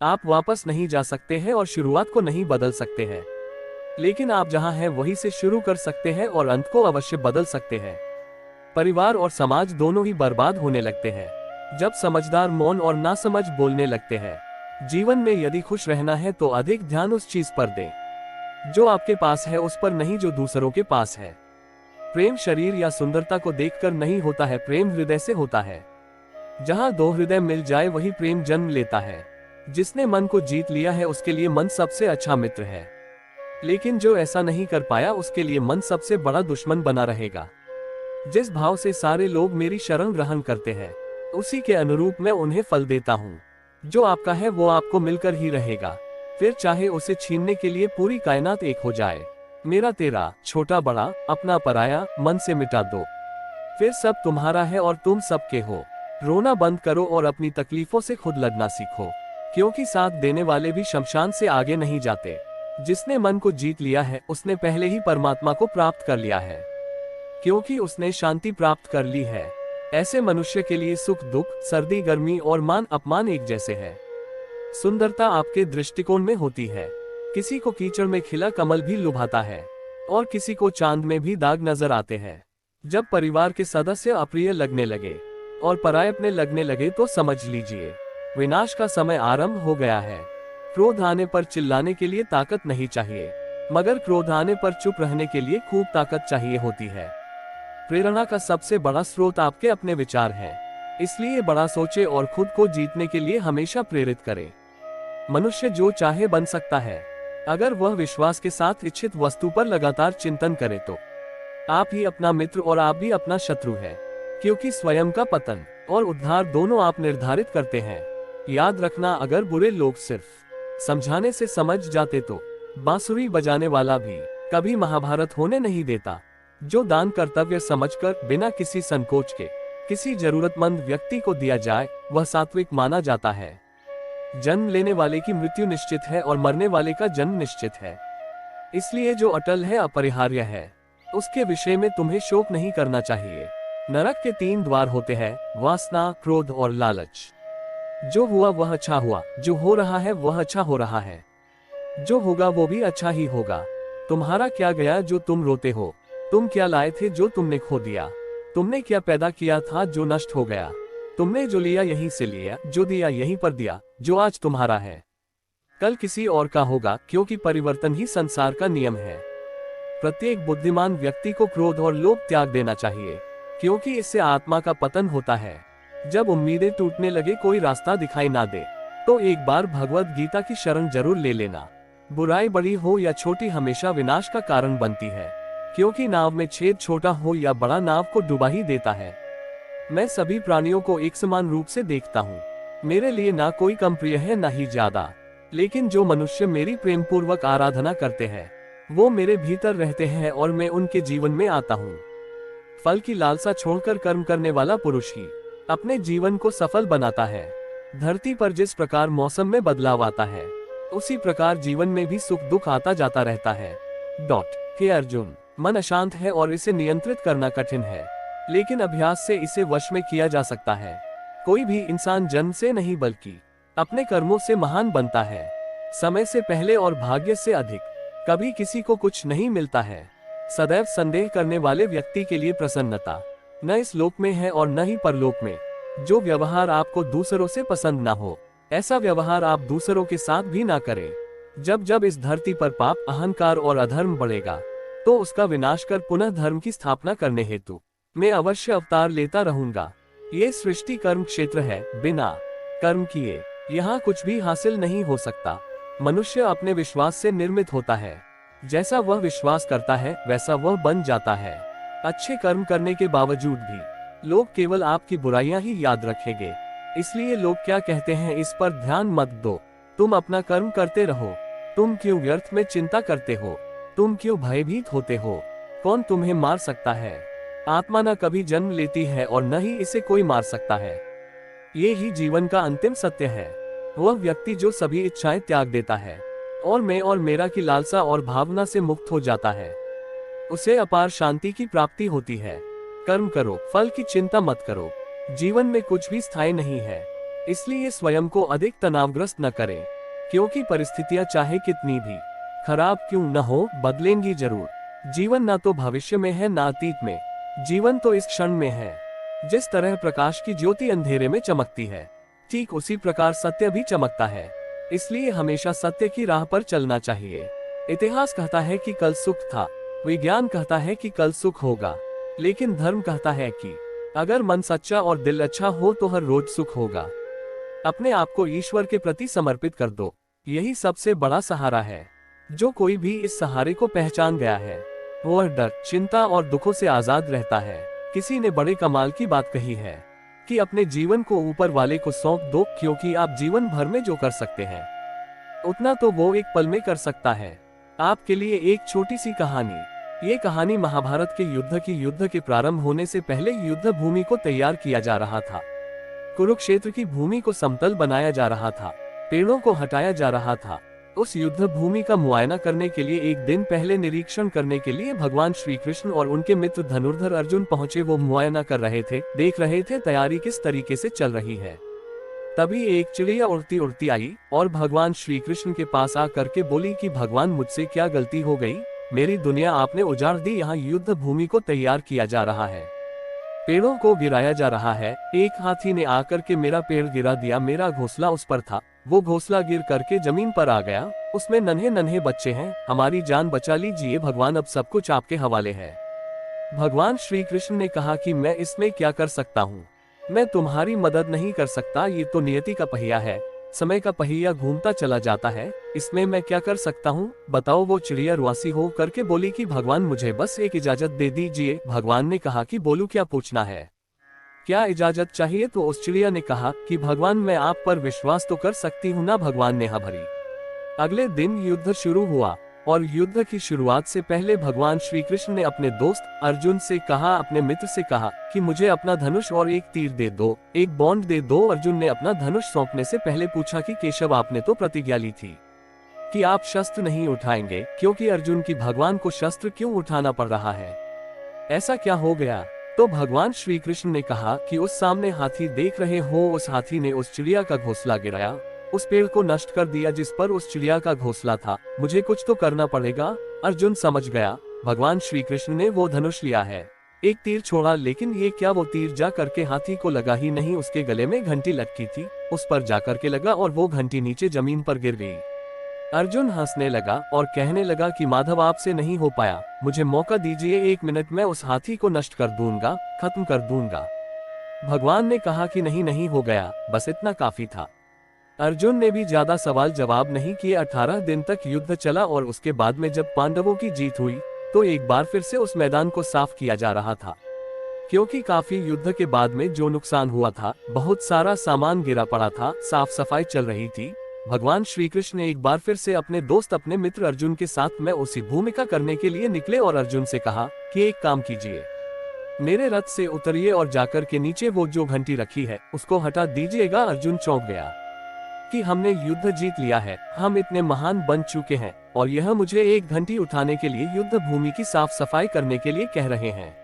आप वापस नहीं जा सकते हैं और शुरुआत को नहीं बदल सकते हैं, लेकिन आप जहां हैं वहीं से शुरू कर सकते हैं और अंत को अवश्य बदल सकते हैं। परिवार और समाज दोनों ही बर्बाद होने लगते हैं जब समझदार मौन और नासमझ बोलने लगते हैं। जीवन में यदि खुश रहना है तो अधिक ध्यान उस चीज पर दें जो आपके पास है, उस पर नहीं जो दूसरों के पास है। प्रेम शरीर या सुंदरता को देखकर नहीं होता है, प्रेम हृदय से होता है। जहां दो हृदय मिल जाए वही प्रेम जन्म लेता है। जिसने मन को जीत लिया है उसके लिए मन सबसे अच्छा मित्र है, लेकिन जो ऐसा नहीं कर पाया उसके लिए मन सबसे बड़ा दुश्मन बना रहेगा। जिस भाव से सारे लोग मेरी शरण ग्रहण करते हैं, उसी के अनुरूप मैं उन्हें फल देता हूँ। जो आपका है वो आपको मिलकर ही रहेगा, फिर चाहे उसे छीनने के लिए पूरी कायनात एक हो जाए। मेरा तेरा, छोटा बड़ा, अपना पराया, मन से मिटा दो, फिर सब तुम्हारा है और तुम सबके हो। रोना बंद करो और अपनी तकलीफों से खुद लड़ना सीखो, क्योंकि साथ देने वाले भी शमशान से आगे नहीं जाते। जिसने मन को जीत लिया है उसने पहले ही परमात्मा को प्राप्त कर लिया है, क्योंकि उसने शांति प्राप्त कर ली है। ऐसे मनुष्य के लिए सुख दुख, सर्दी गर्मी और मान अपमान एक जैसे हैं। सुंदरता आपके दृष्टिकोण में होती है। किसी को कीचड़ में खिला कमल भी लुभाता है और किसी को चांद में भी दाग नजर आते हैं। जब परिवार के सदस्य अप्रिय लगने लगे और परायपने लगने लगे तो समझ लीजिए विनाश का समय आरंभ हो गया है। क्रोध आने पर चिल्लाने के लिए ताकत नहीं चाहिए, मगर क्रोध आने पर चुप रहने के लिए खूब ताकत चाहिए होती है। प्रेरणा का सबसे बड़ा स्रोत आपके अपने विचार हैं, इसलिए बड़ा सोचे और खुद को जीतने के लिए हमेशा प्रेरित करें। मनुष्य जो चाहे बन सकता है, अगर वह विश्वास के साथ इच्छित वस्तु पर लगातार चिंतन करे तो। आप ही अपना मित्र और आप भी अपना शत्रु है, क्योंकि स्वयं का पतन और उद्धार दोनों आप निर्धारित करते हैं। याद रखना, अगर बुरे लोग सिर्फ समझाने से समझ जाते तो बांसुरी बजाने वाला भी कभी महाभारत होने नहीं देता। जो दान कर्तव्य समझकर बिना किसी संकोच के किसी जरूरतमंद व्यक्ति को दिया जाए वह सात्विक माना जाता है। जन्म लेने वाले की मृत्यु निश्चित है और मरने वाले का जन्म निश्चित है, इसलिए जो अटल है, अपरिहार्य है, उसके विषय में तुम्हें शोक नहीं करना चाहिए। नरक के 3 द्वार होते हैं, वासना, क्रोध और लालच। जो हुआ वह अच्छा हुआ, जो हो रहा है वह अच्छा हो रहा है, जो होगा वो भी अच्छा ही होगा। तुम्हारा क्या गया जो तुम रोते हो? तुम क्या लाए थे जो तुमने खो दिया? तुमने क्या पैदा किया था जो नष्ट हो गया? तुमने जो लिया यहीं से लिया, जो दिया यहीं पर दिया। जो आज तुम्हारा है कल किसी और का होगा, क्योंकि परिवर्तन ही संसार का नियम है। प्रत्येक बुद्धिमान व्यक्ति को क्रोध और लोभ त्याग देना चाहिए, क्योंकि इससे आत्मा का पतन होता है। जब उम्मीदें टूटने लगे, कोई रास्ता दिखाई ना दे, तो एक बार भगवद गीता की शरण जरूर ले लेना। बुराई बड़ी हो या छोटी हमेशा विनाश का कारण बनती है, क्योंकि नाव में छेद छोटा हो या बड़ा नाव को डुबा ही देता है। मैं सभी प्राणियों को एक समान रूप से देखता हूँ। मेरे लिए ना कोई कम प्रिय है ना ही ज्यादा, लेकिन जो मनुष्य मेरी प्रेम पूर्वक आराधना करते हैं वो मेरे भीतर रहते हैं और मैं उनके जीवन में आता हूँ। फल की लालसा छोड़कर कर्म करने वाला पुरुष ही अपने जीवन को सफल बनाता है। धरती पर जिस प्रकार मौसम में बदलाव आता है, उसी प्रकार जीवन में भी सुख दुख आता जाता रहता है। हे अर्जुन, मन अशांत है और इसे नियंत्रित करना कठिन है, लेकिन अभ्यास से इसे वश में किया जा सकता है। कोई भी इंसान जन्म से नहीं बल्कि अपने कर्मों से महान बनता है। समय से पहले और भाग्य से अधिक कभी किसी को कुछ नहीं मिलता है। सदैव संदेह करने वाले व्यक्ति के लिए प्रसन्नता न इस लोक में है और न ही परलोक में। जो व्यवहार आपको दूसरों से पसंद ना हो, ऐसा व्यवहार आप दूसरों के साथ भी ना करें। जब जब इस धरती पर पाप, अहंकार और अधर्म बढ़ेगा, तो उसका विनाश कर पुनः धर्म की स्थापना करने हेतु मैं अवश्य अवतार लेता रहूंगा। ये सृष्टि कर्म क्षेत्र है, बिना कर्म किए यहाँ कुछ भी हासिल नहीं हो सकता। मनुष्य अपने विश्वास से निर्मित होता है। जैसा वह विश्वास करता है वैसा वह बन जाता है। अच्छे कर्म करने के बावजूद भी लोग केवल आपकी बुराइयां ही याद रखेंगे, इसलिए लोग क्या कहते हैं इस पर ध्यान मत दो। तुम अपना कर्म करते रहो। तुम क्यों व्यर्थ में चिंता करते हो? तुम क्यों भयभीत होते हो? कौन तुम्हें मार सकता है? आत्मा न कभी जन्म लेती है और न ही इसे कोई मार सकता है। ये ही जीवन का अंतिम सत्य है। वह व्यक्ति जो सभी इच्छाएं त्याग देता है और मैं और मेरा की लालसा और भावना से मुक्त हो जाता है, उसे अपार शांति की प्राप्ति होती है। कर्म करो, फल की चिंता मत करो। जीवन में कुछ भी स्थायी नहीं है, इसलिए स्वयं को अधिक तनावग्रस्त न करें, क्योंकि परिस्थितियां चाहे कितनी भी खराब क्यों न हो, बदलेंगी जरूर। जीवन न तो भविष्य में है न अतीत में, जीवन तो इस क्षण में है। जिस तरह प्रकाश की ज्योति अंधेरे में चमकती है, ठीक उसी प्रकार सत्य भी चमकता है। इसलिए हमेशा सत्य की राह पर चलना चाहिए। इतिहास कहता है कि कल सुख था, विज्ञान कहता है कि कल सुख होगा, लेकिन धर्म कहता है कि अगर मन सच्चा और दिल अच्छा हो तो हर रोज सुख होगा। अपने आप को ईश्वर के प्रति समर्पित कर दो, यही सबसे बड़ा सहारा है। जो कोई भी इस सहारे को पहचान गया है, वह डर, चिंता और दुखों से आजाद रहता है। किसी ने बड़े कमाल की बात कही है कि अपने जीवन को ऊपर वाले को सौंप दो, क्योंकि आप जीवन भर में जो कर सकते हैं उतना तो वो एक पल में कर सकता है। आपके लिए एक छोटी सी कहानी। ये कहानी महाभारत के युद्ध के प्रारंभ होने से पहले युद्ध भूमि को तैयार किया जा रहा था। कुरुक्षेत्र की भूमि को समतल बनाया जा रहा था, पेड़ों को हटाया जा रहा था। उस युद्ध भूमि का मुआयना करने के लिए एक दिन पहले निरीक्षण करने के लिए भगवान श्री कृष्ण और उनके मित्र धनुर्धर अर्जुन पहुंचे। वो मुआयना कर रहे थे, देख रहे थे तैयारी किस तरीके से चल रही है। तभी एक चिड़िया उड़ती उड़ती आई और भगवान श्री कृष्ण के पास आकर के बोली कि भगवान, मुझसे क्या गलती हो गई, मेरी दुनिया आपने उजाड़ दी। यहाँ युद्ध भूमि को तैयार किया जा रहा है, पेड़ों को गिराया जा रहा है। एक हाथी ने आकर के मेरा पेड़ गिरा दिया, मेरा घोंसला उस पर था, वो घोंसला गिर करके जमीन पर आ गया, उसमें नन्हे नन्हे बच्चे हैं, हमारी जान बचा लीजिए भगवान, अब सब कुछ आपके हवाले है। भगवान श्री कृष्ण ने कहा कि मैं इसमें क्या कर सकता हूँ, मैं तुम्हारी मदद नहीं कर सकता, ये तो नियति का पहिया है, समय का पहिया घूमता चला जाता है, इसमें मैं क्या कर सकता हूँ बताओ। वो चिड़िया रुआसी हो करके बोली कि भगवान, मुझे बस एक इजाजत दे दीजिए। भगवान ने कहा कि बोलू, क्या पूछना है, क्या इजाजत चाहिए। तो उस चिड़िया ने कहा कि भगवान, मैं आप पर विश्वास तो कर सकती हूँ ना। भगवान ने हाँ भरी। अगले दिन युद्ध शुरू हुआ और युद्ध की शुरुआत से पहले भगवान श्री कृष्ण ने अपने दोस्त अर्जुन से कहा, अपने मित्र से कहा कि मुझे अपना धनुष और एक तीर दे दो, एक बॉन्ड दे दो। अर्जुन ने अपना धनुष सौंपने से पहले पूछा कि केशव, आपने तो प्रतिज्ञा ली थी कि आप शस्त्र नहीं उठाएंगे, क्योंकि अर्जुन की भगवान को शस्त्र क्यों उठाना पड़ रहा है, ऐसा क्या हो गया। तो भगवान श्री कृष्ण ने कहा कि उस सामने हाथी देख रहे हो, उस हाथी ने उस चिड़िया का घोंसला गिराया, उस पेड़ को नष्ट कर दिया जिस पर उस चिड़िया का घोंसला था, मुझे कुछ तो करना पड़ेगा। अर्जुन समझ गया, भगवान श्री कृष्ण ने वो धनुष लिया है, एक तीर छोड़ा, लेकिन ये क्या, वो तीर जा करके हाथी को लगा ही नहीं, उसके गले में घंटी लटकी थी, उस पर जाकर के लगा और वो घंटी नीचे जमीन पर गिर गई। अर्जुन हंसने लगा और कहने लगा कि माधव, आपसे नहीं हो पाया, मुझे मौका दीजिए, 1 मिनट में उस हाथी को नष्ट कर दूंगा, खत्म कर दूंगा। भगवान ने कहा कि नहीं नहीं, हो गया, बस इतना काफी था। अर्जुन ने भी ज्यादा सवाल जवाब नहीं किए। 18 दिन तक युद्ध चला और उसके बाद में जब पांडवों की जीत हुई तो एक बार फिर से उस मैदान को साफ किया जा रहा था, क्योंकि काफी युद्ध के बाद में जो नुकसान हुआ था, बहुत सारा सामान गिरा पड़ा था, साफ सफाई चल रही थी। भगवान श्री कृष्ण ने एक बार फिर से अपने दोस्त, अपने मित्र अर्जुन के साथ में उसी भूमिका करने के लिए निकले और अर्जुन से कहा कि एक काम कीजिए, मेरे रथ से उतरिए और जाकर के नीचे वो जो घंटी रखी है उसको हटा दीजिएगा। अर्जुन चौंक गया कि हमने युद्ध जीत लिया है, हम इतने महान बन चुके हैं और यह मुझे एक घंटी उठाने के लिए युद्ध भूमि की साफ सफाई करने के लिए कह रहे हैं।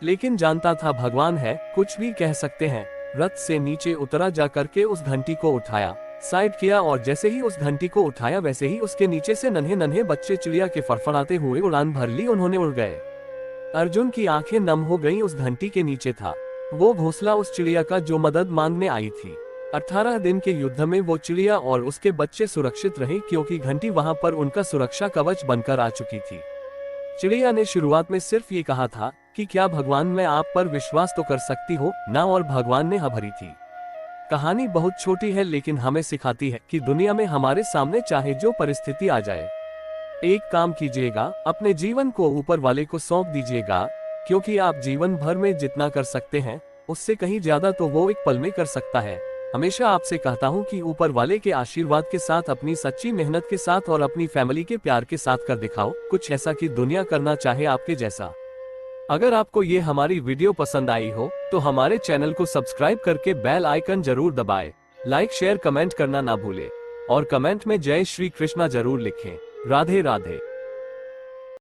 लेकिन जानता था भगवान है, कुछ भी कह सकते हैं। रथ से नीचे उतरा, जाकर के उस घंटी को उठाया, साइड किया और जैसे ही उस घंटी को उठाया वैसे ही उसके नीचे से नन्हे नन्हे बच्चे चिड़िया के फड़फड़ाते हुए उड़ान भर ली, उन्होंने उड़ गए। अर्जुन की आंखें नम हो गईं, उस घंटी के नीचे था वो घोंसला उस चिड़िया का जो मदद मांगने आई थी। 18 दिन के युद्ध में वो चिड़िया और उसके बच्चे सुरक्षित रहे, क्योंकि घंटी वहां पर उनका सुरक्षा कवच बनकर आ चुकी थी। चिड़िया ने शुरुआत में सिर्फ ये कहा था कि क्या भगवान, मैं आप पर विश्वास तो कर सकती हो ना, और भगवान ने हाँ भरी थी। कहानी बहुत छोटी है लेकिन हमें सिखाती है कि दुनिया में हमारे सामने चाहे जो परिस्थिति आ जाए, एक काम कीजिएगा, अपने जीवन को ऊपर वाले को सौंप दीजिएगा, क्योंकि आप जीवन भर में जितना कर सकते हैं उससे कहीं ज्यादा तो वो एक पल में कर सकता है। हमेशा आपसे कहता हूँ कि ऊपर वाले के आशीर्वाद के साथ, अपनी सच्ची मेहनत के साथ और अपनी फैमिली के प्यार के साथ कर दिखाओ कुछ ऐसा कि दुनिया करना चाहे आपके जैसा। अगर आपको ये हमारी वीडियो पसंद आई हो तो हमारे चैनल को सब्सक्राइब करके बेल आइकन जरूर दबाएं, लाइक शेयर कमेंट करना ना भूले और कमेंट में जय श्री कृष्णा जरूर लिखें। राधे राधे।